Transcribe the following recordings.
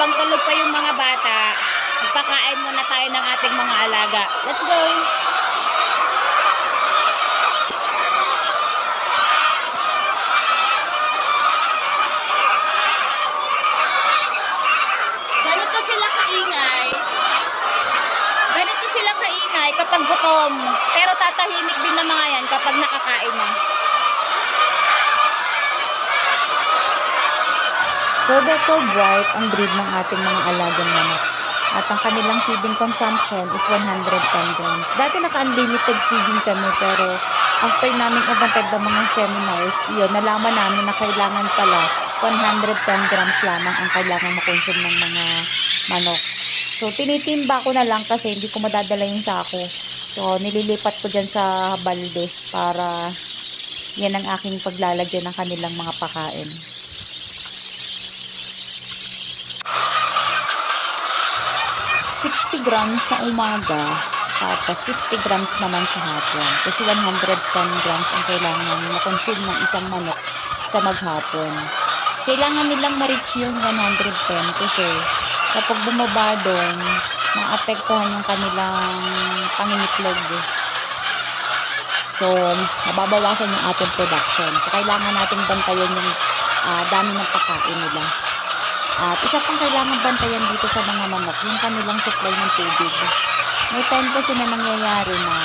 habang tulog pa yung mga bata, magpakain muna tayo ng ating mga alaga. Let's go! Ganito sila kaingay. Ganito sila kaingay kapag gutom. Pero tatahimik din na mga yan kapag nakakain na. So, Deco Bright ang breed ng ating mga alagang manok. At ang kanilang feeding consumption is 110 grams. Dati naka-unlimited feeding kami, pero after namin umatag ng mga seminars, yun, nalaman namin na kailangan pala 110 grams lamang ang kailangan makonsume ng mga manok. So, tinitimba ko na lang kasi hindi ko madadala yung sako. So, nililipat ko dyan sa balde para yan ang aking paglalagyan ng kanilang mga pakain. 60 grams sa umaga, tapos 50 grams naman sa hapon. Kasi 110 grams ang kailangan na-consume ng isang manok sa maghapon. Kailangan nilang ma-reach yung 110 kasi kapag bumaba doon, maapektuhan yung kanilang pangingitlog. So, mababawasan yung ating production. So, kailangan natin bantayan yung dami ng pagkain nila. At isa pang kailangan bantayan dito sa mga manok, yung kanilang supply ng tubig. May time kasi na nangyayari na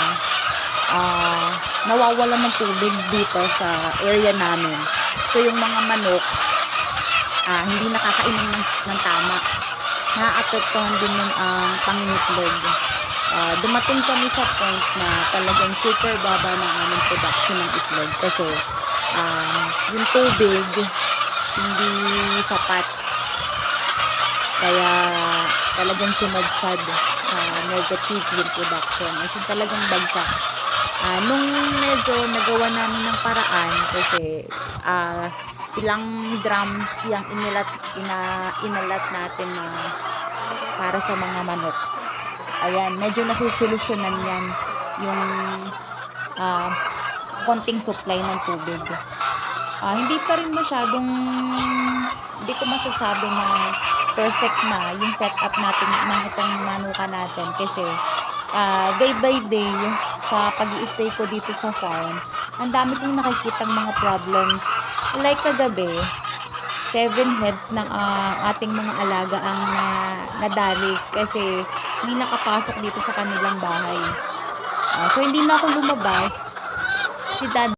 nawawalan ng tubig dito sa area namin. So yung mga manok, hindi nakakainom ng tama. Naapektuhan din yung pangingitlog. Dumating kami sa point na talagang super baba ng aming production ng itlog kasi yung tubig hindi sapat. Kaya talagang sumadsad sa negative yung production. As in, talagang bagsak. Nung medyo nagawa namin ng paraan kasi ilang drums yung inalat natin na para sa mga manok. Ayan, medyo nasusolusyonan yan yung konting supply ng tubig. Hindi pa rin masyadong, hindi ko masasabi na perfect na yung setup natin ng itong manuka natin kasi day by day sa pag-i-stay ko dito sa farm, ang dami kong nakikitang mga problems. Like kagabi, 7 heads ng ating mga alaga ang nadali kasi may nakapasok dito sa kanilang bahay. So hindi na ako lumabas. Si Dad